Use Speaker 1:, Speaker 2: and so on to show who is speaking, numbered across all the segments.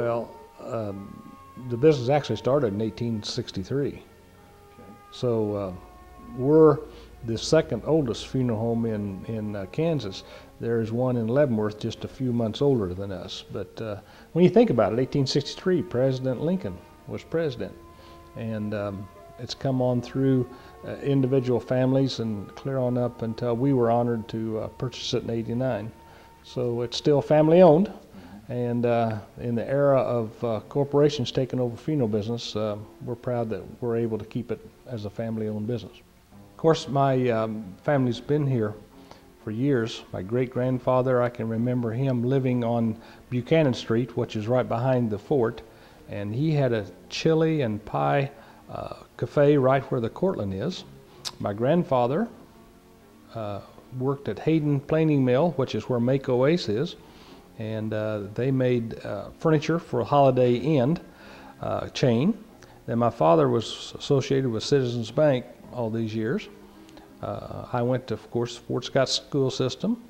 Speaker 1: Well, the business actually started in 1863.
Speaker 2: Okay.
Speaker 1: So we're the second oldest funeral home in Kansas. There's one in Leavenworth just a few months older than us. But when you think about it, 1863, President Lincoln was president. And it's come on through individual families and clear on up until we were honored to purchase it in '89. So it's still family owned. And in the era of corporations taking over funeral business, we're proud that we're able to keep it as a family-owned business. Of course, my family's been here for years. My great-grandfather, I can remember him living on Buchanan Street, which is right behind the fort, and he had a chili and pie cafe right where the Cortland is. My grandfather worked at Hayden Planing Mill, which is where Mako Ace is, and they made furniture for Holiday Inn chain. Then my father was associated with Citizens Bank all these years. I went to, of course, Fort Scott School System,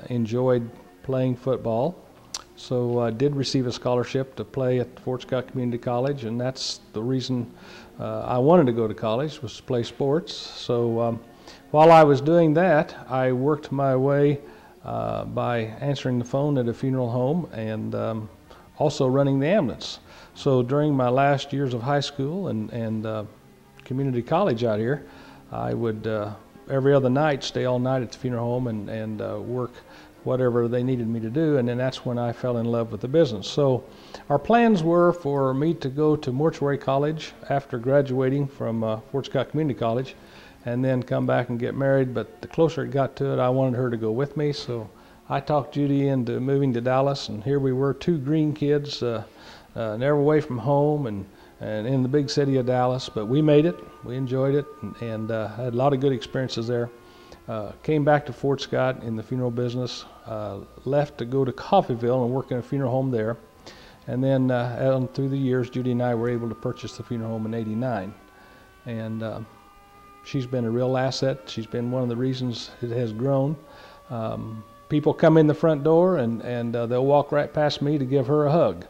Speaker 1: enjoyed playing football, so I did receive a scholarship to play at Fort Scott Community College, and that's the reason I wanted to go to college, was to play sports. So while I was doing that, I worked my way by answering the phone at a funeral home and also running the ambulance. So during my last years of high school and community college out here, I would every other night stay all night at the funeral home and work whatever they needed me to do, and then that's when I fell in love with the business. So our plans were for me to go to mortuary college after graduating from Fort Scott Community College and then come back and get married, but the closer it got to it, I wanted her to go with me, so I talked Judy into moving to Dallas, and here we were, two green kids, never away from home and in the big city of Dallas, but we made it, we enjoyed it, and had a lot of good experiences there. Came back to Fort Scott in the funeral business, left to go to Coffeyville and work in a funeral home there, and then on through the years, Judy and I were able to purchase the funeral home in '89, and she's been a real asset. She's been one of the reasons it has grown. People come in the front door and they'll walk right past me to give her a hug.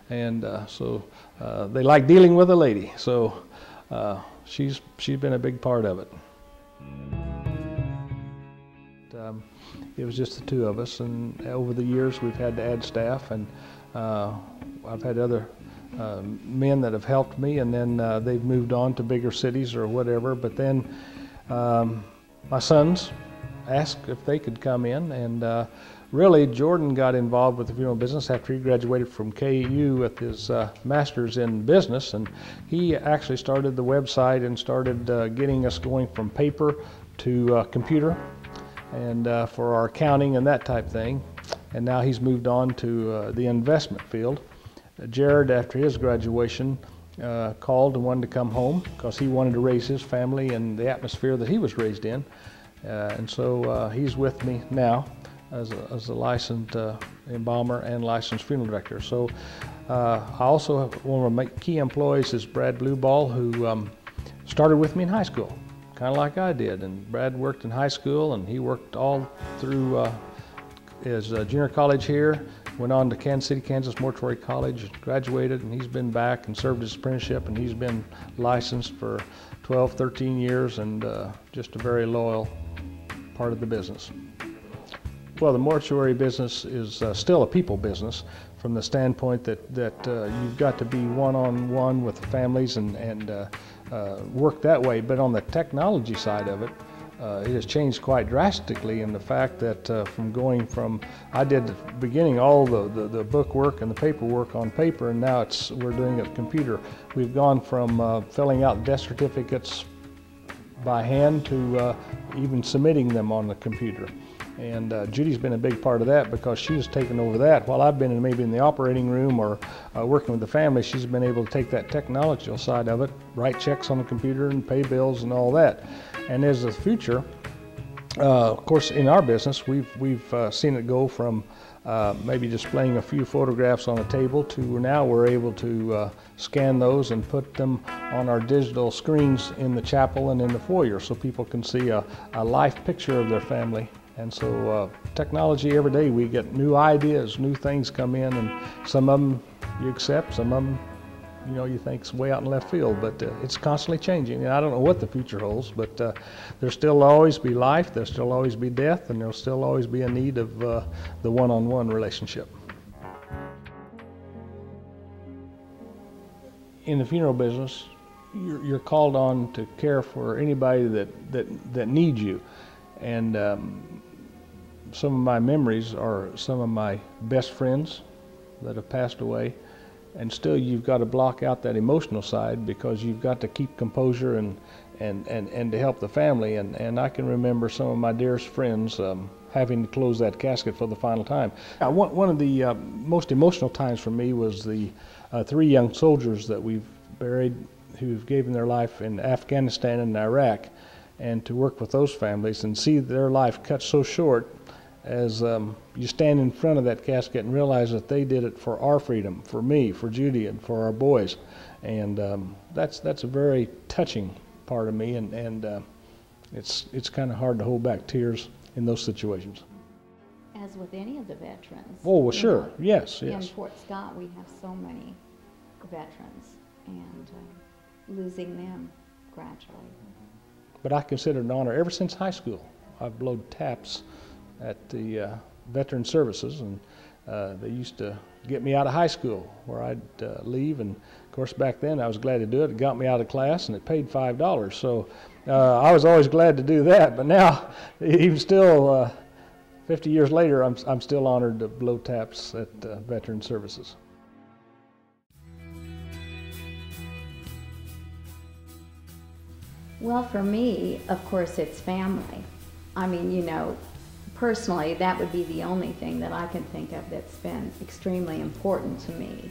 Speaker 1: And so they like dealing with a lady. So she's been a big part of it. It was just the two of us, and over the years we've had to add staff, and I've had other men that have helped me, and then they've moved on to bigger cities or whatever. But then my sons asked if they could come in, and really Jordan got involved with the funeral business after he graduated from KU with his master's in business, and he actually started the website and started getting us going from paper to computer, and for our accounting and that type thing. And now he's moved on to the investment field. Jared, after his graduation, called and wanted to come home because he wanted to raise his family in the atmosphere that he was raised in. And so he's with me now as a licensed embalmer and licensed funeral director. So I also one of my key employees is Brad Blueball, who started with me in high school, kind of like I did. And Brad worked in high school, and he worked all through his junior college here, went on to Kansas City, Kansas Mortuary College, graduated, and he's been back and served his apprenticeship, and he's been licensed for 12, 13 years, and just a very loyal part of the business. Well, the mortuary business is still a people business from the standpoint that you've got to be one-on-one with the families and work that way. But on the technology side of it, it has changed quite drastically in the fact that I did the beginning all the book work and the paperwork on paper, and now we're doing it computer. We've gone from filling out death certificates by hand to even submitting them on the computer. And Judy's been a big part of that because she's taken over that. While I've been maybe in the operating room or working with the family, she's been able to take that technological side of it, write checks on the computer and pay bills and all that. And as the future, of course, in our business, we've seen it go from maybe displaying a few photographs on a table to now we're able to scan those and put them on our digital screens in the chapel and in the foyer so people can see a life picture of their family. And so technology, every day we get new ideas, new things come in, and some of them you accept. Some of them, you know, you think's way out in left field, but it's constantly changing. And I don't know what the future holds, but there'll still always be life, there'll still always be death, and there'll still always be a need of the one-on-one relationship. In the funeral business, you're called on to care for anybody that needs you. And some of my memories are some of my best friends that have passed away. And still you've got to block out that emotional side because you've got to keep composure and to help the family. And I can remember some of my dearest friends having to close that casket for the final time. One of the most emotional times for me was the 3 young soldiers that we've buried who've given their life in Afghanistan and Iraq, and to work with those families and see their life cut so short as you stand in front of that casket and realize that they did it for our freedom, for me, for Judy, and for our boys. And that's a very touching part of me, and it's kind of hard to hold back tears in those situations.
Speaker 2: As with any of the veterans.
Speaker 1: Oh, well, sure. Yes.
Speaker 2: In Fort Scott, we have so many veterans, and losing them gradually.
Speaker 1: But I consider it an honor. Ever since high school, I've blown taps at the Veteran Services, and they used to get me out of high school where I'd leave, and of course back then I was glad to do it. It got me out of class, and it paid $5, so I was always glad to do that. But now, even still, 50 years later, I'm still honored to blow taps at Veteran Services.
Speaker 2: Well, for me, of course, it's family. I mean, you know, personally, that would be the only thing that I can think of that's been extremely important to me.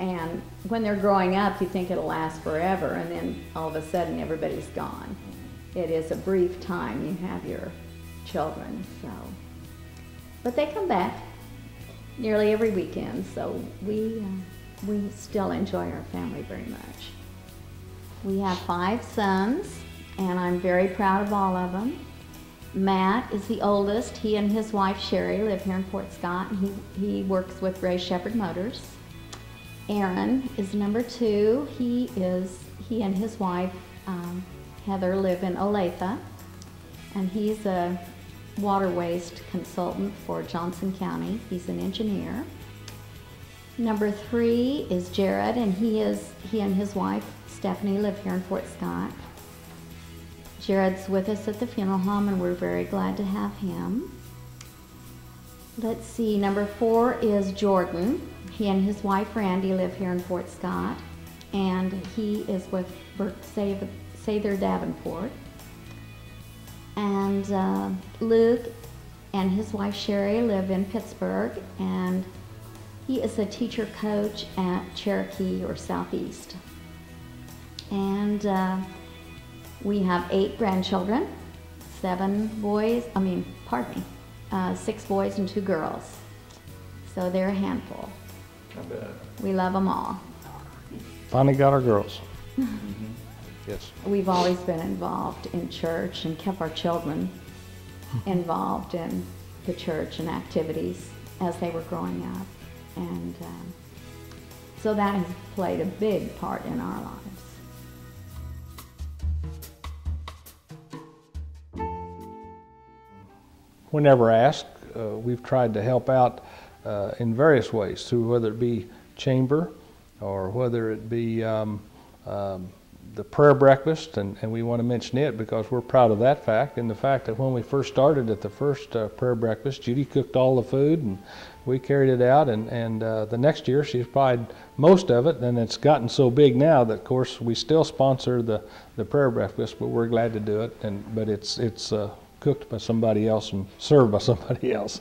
Speaker 2: And when they're growing up, you think it'll last forever, and then all of a sudden everybody's gone. It is a brief time you have your children, so. But they come back nearly every weekend, so we still enjoy our family very much. We have 5 sons, and I'm very proud of all of them. Matt is the oldest. He and his wife Sherry live here in Fort Scott, and he works with Ray Shepherd Motors. Aaron is number 2. He and his wife Heather live in Olathe, and he's a water waste consultant for Johnson County. He's an engineer. Number 3 is Jared, and he and his wife Stephanie live here in Fort Scott. Jared's with us at the funeral home, and we're very glad to have him. Let's see, number 4 is Jordan. He and his wife Randy live here in Fort Scott, and he is with Sather Davenport. And Luke and his wife Sherry live in Pittsburgh, and he is a teacher coach at Cherokee or Southeast. And we have 8 grandchildren, 6 boys and 2 girls. So they're a handful.
Speaker 1: I bet.
Speaker 2: We love them all.
Speaker 1: Finally got our girls. Yes.
Speaker 2: We've always been involved in church and kept our children involved in the church and activities as they were growing up. And so that has played a big part in our lives.
Speaker 1: Whenever asked, we've tried to help out in various ways, through whether it be chamber or whether it be the prayer breakfast, and we want to mention it because we're proud of that fact, and the fact that when we first started at the first prayer breakfast, Judy cooked all the food and we carried it out, and the next year she supplied most of it, and it's gotten so big now that of course we still sponsor the prayer breakfast, but we're glad to do it, but it's cooked by somebody else and served by somebody else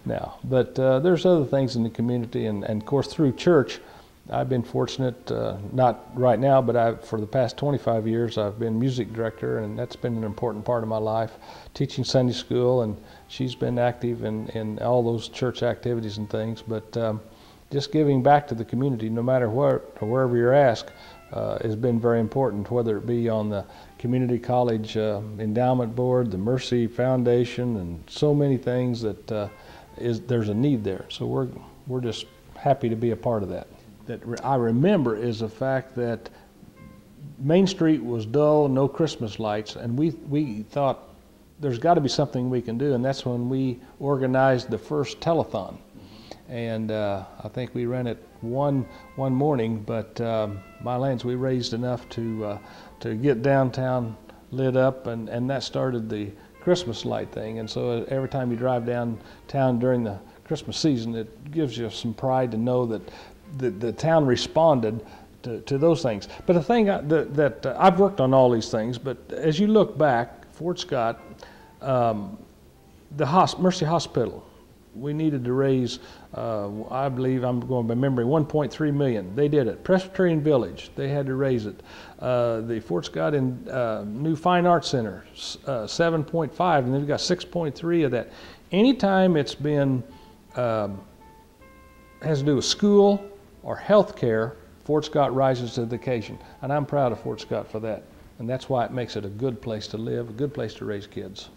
Speaker 1: now. But there's other things in the community, and of course through church, I've been fortunate, not right now, but for the past 25 years I've been music director, and that's been an important part of my life, teaching Sunday school, and she's been active in all those church activities and things. But just giving back to the community, no matter where or wherever you're asked, has been very important, whether it be on the Community College Endowment Board, the Mercy Foundation, and so many things that there's a need there. So we're just happy to be a part of that. I remember is the fact that Main Street was dull, no Christmas lights, and we thought there's got to be something we can do, and that's when we organized the first telethon. And I think we ran it one morning, but my lands, we raised enough to get downtown lit up, and that started the Christmas light thing. And so every time you drive downtown during the Christmas season, it gives you some pride to know that the town responded to those things. But the thing that I've worked on all these things, but as you look back, Fort Scott, the Mercy Hospital, we needed to raise, I believe, I'm going by memory, 1.3 million. They did it. Presbyterian Village, they had to raise it. The Fort Scott New Fine Arts Center, 7.5, and then we've got 6.3 of that. Anytime it's been, has to do with school or health care, Fort Scott rises to the occasion. And I'm proud of Fort Scott for that. And that's why it makes it a good place to live, a good place to raise kids.